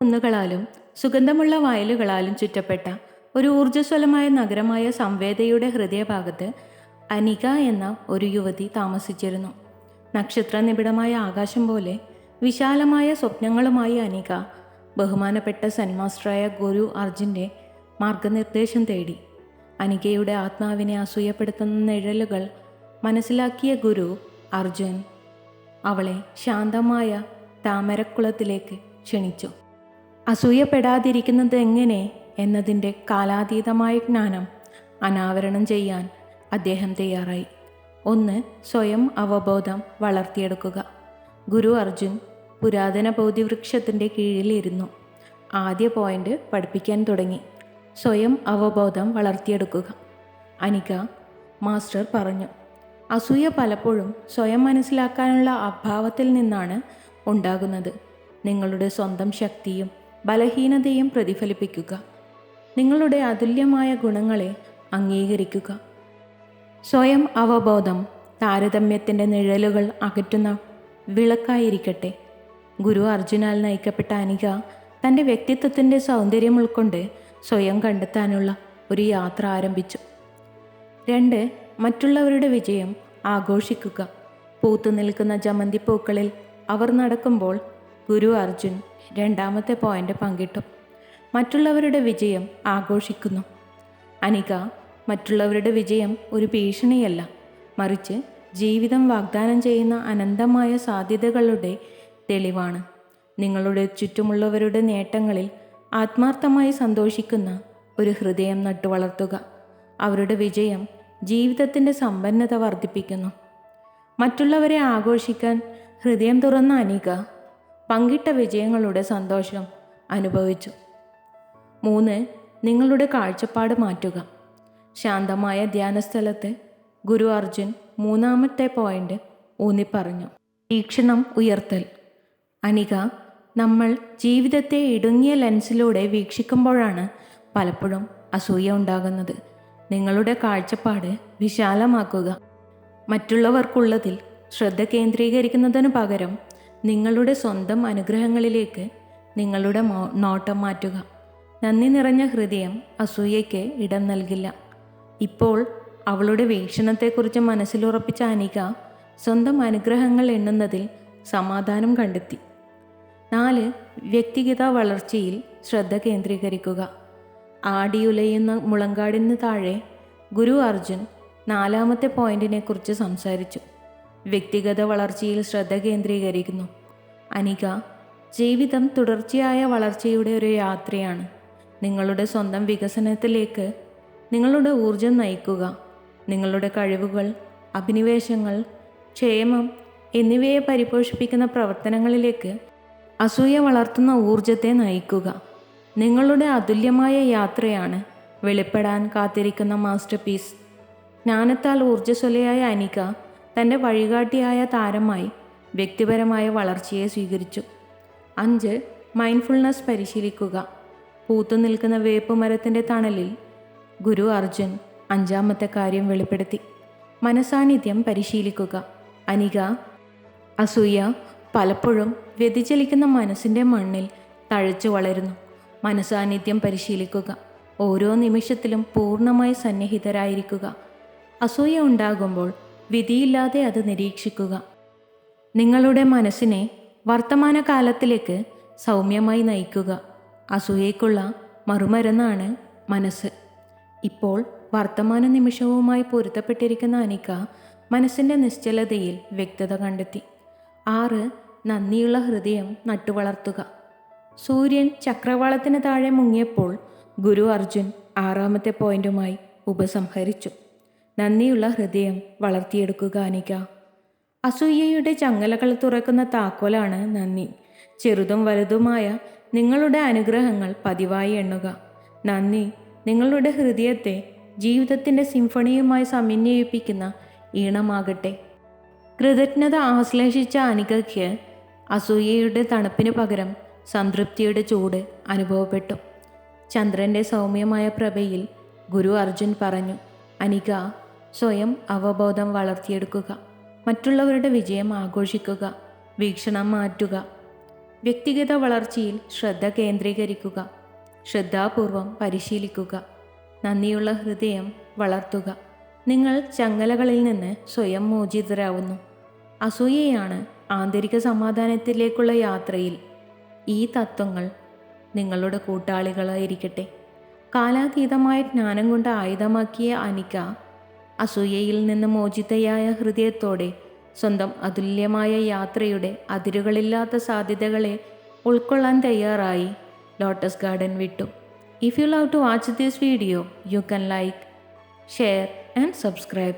കുന്നുകളാലും സുഗന്ധമുള്ള വയലുകളാലും ചുറ്റപ്പെട്ട ഒരു ഊർജ്ജസ്വലമായ നഗരമായ സംവേദയുടെ ഹൃദയഭാഗത്ത് അനിക എന്ന ഒരു യുവതി താമസിച്ചിരുന്നു. നക്ഷത്രനിബിഡമായ ആകാശം പോലെ വിശാലമായ സ്വപ്നങ്ങളുമായി അനിക ബഹുമാനപ്പെട്ട സെന്റ് മാസ്റ്ററായ ഗുരു അർജുൻ്റെ മാർഗനിർദ്ദേശം തേടി. അനികയുടെ ആത്മാവിനെ അസൂയപ്പെടുത്തുന്ന നിഴലുകൾ മനസ്സിലാക്കിയ ഗുരു അർജുൻ അവളെ ശാന്തമായ താമരക്കുളത്തിലേക്ക് ക്ഷണിച്ചു. അസൂയപ്പെടാതിരിക്കുന്നത് എങ്ങനെ എന്നതിൻ്റെ കാലാതീതമായ ജ്ഞാനം അനാവരണം ചെയ്യാൻ അദ്ദേഹം തയ്യാറായി. 1. സ്വയം അവബോധം വളർത്തിയെടുക്കുക. ഗുരു അർജുൻ പുരാതന ബോധിവൃക്ഷത്തിൻ്റെ കീഴിലിരുന്നു. ആദ്യ പോയിന്റ് പഠിപ്പിക്കാൻ തുടങ്ങി. സ്വയം അവബോധം വളർത്തിയെടുക്കുക. അനിക മാസ്റ്റർ പറഞ്ഞു, അസൂയ പലപ്പോഴും സ്വയം മനസ്സിലാക്കാനുള്ള അഭാവത്തിൽ നിന്നാണ് ഉണ്ടാകുന്നത്. നിങ്ങളുടെ സ്വന്തം ശക്തിയും ബലഹീനതയും പ്രതിഫലിപ്പിക്കുക. നിങ്ങളുടെ അതുല്യമായ ഗുണങ്ങളെ അംഗീകരിക്കുക. സ്വയം അവബോധം താരതമ്യത്തിൻ്റെ നിഴലുകൾ അകറ്റുന്ന വിളക്കായിരിക്കട്ടെ. ഗുരു അർജുനാൽ നയിക്കപ്പെട്ട അനിക തൻ്റെ വ്യക്തിത്വത്തിൻ്റെ സൗന്ദര്യം ഉൾക്കൊണ്ട് സ്വയം കണ്ടെത്താനുള്ള ഒരു യാത്ര ആരംഭിച്ചു. 2. മറ്റുള്ളവരുടെ വിജയം ആഘോഷിക്കുക. പൂത്തുനിൽക്കുന്ന ജമന്തിപ്പൂക്കളിൽ അവർ നടക്കുമ്പോൾ ഗുരു അർജുൻ രണ്ടാമത്തെ പോയിന്റ് പങ്കിട്ടു. മറ്റുള്ളവരുടെ വിജയം ആഘോഷിക്കുന്നു. അനിക മറ്റുള്ളവരുടെ വിജയം ഒരു ഭീഷണിയല്ല, മറിച്ച് ജീവിതം വാഗ്ദാനം ചെയ്യുന്ന അനന്തമായ സാധ്യതകളുടെ തെളിവാണ്. നിങ്ങളുടെ ചുറ്റുമുള്ളവരുടെ നേട്ടങ്ങളിൽ ആത്മാർത്ഥമായി സന്തോഷിക്കുന്ന ഒരു ഹൃദയം നട്ടുവളർത്തുക. അവരുടെ വിജയം ജീവിതത്തിൻ്റെ സമ്പന്നത വർദ്ധിപ്പിക്കുന്നു. മറ്റുള്ളവരെ ആഘോഷിക്കാൻ ഹൃദയം തുറന്ന അനിക പങ്കിട്ട വിജയങ്ങളുടെ സന്തോഷം അനുഭവിച്ചു. 3. നിങ്ങളുടെ കാഴ്ചപ്പാട് മാറ്റുക. ശാന്തമായ ധ്യാനസ്ഥലത്ത് ഗുരു അർജുൻ മൂന്നാമത്തെ പോയിന്റ് ഊന്നിപ്പറഞ്ഞു. വീക്ഷണം ഉയർത്തൽ. അനിക, നമ്മൾ ജീവിതത്തെ ഇടുങ്ങിയ ലെൻസിലൂടെ വീക്ഷിക്കുമ്പോഴാണ് പലപ്പോഴും അസൂയ ഉണ്ടാകുന്നത്. നിങ്ങളുടെ കാഴ്ചപ്പാട് വിശാലമാക്കുക. മറ്റുള്ളവർക്കുള്ളതിൽ ശ്രദ്ധ കേന്ദ്രീകരിക്കുന്നതിനു പകരം നിങ്ങളുടെ സ്വന്തം അനുഗ്രഹങ്ങളിലേക്ക് നിങ്ങളുടെ നോട്ടം മാറ്റുക. നന്ദി നിറഞ്ഞ ഹൃദയം അസൂയയ്ക്ക് ഇടം നൽകില്ല. ഇപ്പോൾ അവളുടെ വീക്ഷണത്തെക്കുറിച്ച് മനസ്സിലുറപ്പിച്ച അനിക സ്വന്തം അനുഗ്രഹങ്ങൾ എണ്ണുന്നതിൽ സമാധാനം കണ്ടെത്തി. 4. വ്യക്തിഗത വളർച്ചയിൽ ശ്രദ്ധ കേന്ദ്രീകരിക്കുക. ആടിയുലയുന്ന മുളങ്കാടിന് താഴെ ഗുരു അർജുൻ 4ാമത്തെ പോയിന്റിനെക്കുറിച്ച് സംസാരിച്ചു. വ്യക്തിഗത വളർച്ചയിൽ ശ്രദ്ധ കേന്ദ്രീകരിക്കുന്നു. അനിക, ജീവിതം തുടർച്ചയായ വളർച്ചയുടെ ഒരു യാത്രയാണ്. നിങ്ങളുടെ സ്വന്തം വികസനത്തിലേക്ക് നിങ്ങളുടെ ഊർജം നയിക്കുക. നിങ്ങളുടെ കഴിവുകൾ, അഭിനിവേശങ്ങൾ, ക്ഷേമം എന്നിവയെ പരിപോഷിപ്പിക്കുന്ന പ്രവർത്തനങ്ങളിലേക്ക് അസൂയ വളർത്തുന്ന ഊർജത്തെ നയിക്കുക. നിങ്ങളുടെ അതുല്യമായ യാത്രയാണ് വെളിപ്പെടാൻ കാത്തിരിക്കുന്ന മാസ്റ്റർ പീസ്. ജ്ഞാനത്താൽ ഊർജ്ജസ്വലയായ അനിക തൻ്റെ വഴികാട്ടിയായ താരമായി വ്യക്തിപരമായ വളർച്ചയെ സ്വീകരിച്ചു. 5. മൈൻഡ്ഫുൾനെസ് പരിശീലിക്കുക. പൂത്തുനിൽക്കുന്ന വേപ്പുമരത്തിൻ്റെ തണലിൽ ഗുരു അർജുൻ 5ാമത്തെ കാര്യം വെളിപ്പെടുത്തി. മനസാന്നിധ്യം പരിശീലിക്കുക. അനിക, അസൂയ പലപ്പോഴും വ്യതിചലിക്കുന്ന മനസ്സിൻ്റെ മണ്ണിൽ തഴച്ചു വളരുന്നു. മനസാന്നിധ്യം പരിശീലിക്കുക. ഓരോ നിമിഷത്തിലും പൂർണ്ണമായി സന്നിഹിതരായിരിക്കുക. അസൂയ ഉണ്ടാകുമ്പോൾ വിധിയില്ലാതെ അത് നിരീക്ഷിക്കുക. നിങ്ങളുടെ മനസ്സിനെ വർത്തമാനകാലത്തിലേക്ക് സൗമ്യമായി നയിക്കുക. അസൂയയ്ക്കുള്ള മറുമരുന്നാണ് മനസ്സ്. ഇപ്പോൾ വർത്തമാന നിമിഷവുമായി പൊരുത്തപ്പെട്ടിരിക്കുന്ന അനിക മനസ്സിൻ്റെ നിശ്ചലതയിൽ വ്യക്തത കണ്ടെത്തി. 6. നന്ദിയുള്ള ഹൃദയം നട്ടുവളർത്തുക. സൂര്യൻ ചക്രവാളത്തിന് താഴെ മുങ്ങിയപ്പോൾ ഗുരു അർജുൻ 6ാമത്തെ പോയിന്റുമായി ഉപസംഹരിച്ചു. നന്ദിയുള്ള ഹൃദയം വളർത്തിയെടുക്കുക അനിക. അസൂയയുടെ ചങ്ങലകൾ തുറക്കുന്ന താക്കോലാണ് നന്ദി. ചെറുതും വലുതുമായ നിങ്ങളുടെ അനുഗ്രഹങ്ങൾ പതിവായി എണ്ണുക. നന്ദി നിങ്ങളുടെ ഹൃദയത്തെ ജീവിതത്തിൻ്റെ സിംഫണിയുമായി സമന്വയിപ്പിക്കുന്ന ഈണമാകട്ടെ. കൃതജ്ഞത ആശ്ലേഷിച്ച അനികയ്ക്ക് അസൂയയുടെ തണുപ്പിന് പകരം സംതൃപ്തിയുടെ ചൂട് അനുഭവപ്പെട്ടു. ചന്ദ്രൻ്റെ സൗമ്യമായ പ്രഭയിൽ ഗുരു അർജുൻ പറഞ്ഞു, അനിക, സ്വയം അവബോധം വളർത്തിയെടുക്കുക. മറ്റുള്ളവരുടെ വിജയം ആഘോഷിക്കുക. വീക്ഷണം മാറ്റുക. വ്യക്തിഗത വളർച്ചയിൽ ശ്രദ്ധ കേന്ദ്രീകരിക്കുക. ശ്രദ്ധാപൂർവം പരിശീലിക്കുക. നന്ദിയുള്ള ഹൃദയം വളർത്തുക. നിങ്ങൾ ചങ്ങലകളിൽ നിന്ന് സ്വയം മോചിതരാവുന്നു. അസൂയയാണ് ആന്തരിക സമാധാനത്തിലേക്കുള്ള യാത്രയിൽ. ഈ തത്വങ്ങൾ നിങ്ങളുടെ കൂട്ടാളികളായിരിക്കട്ടെ. കാലാതീതമായ ജ്ഞാനം കൊണ്ട് ആയുധമാക്കിയ അനിക അസൂയയിൽ നിന്ന് മോചിതയായ ഹൃദയത്തോടെ സ്വന്തം അതുല്യമായ യാത്രയുടെ അതിരുകളില്ലാത്ത സാധ്യതകളെ ഉൾക്കൊള്ളാൻ തയ്യാറായി ലോട്ടസ് ഗാർഡൻ വിട്ടു. If you love to watch this video, you can like, share and subscribe.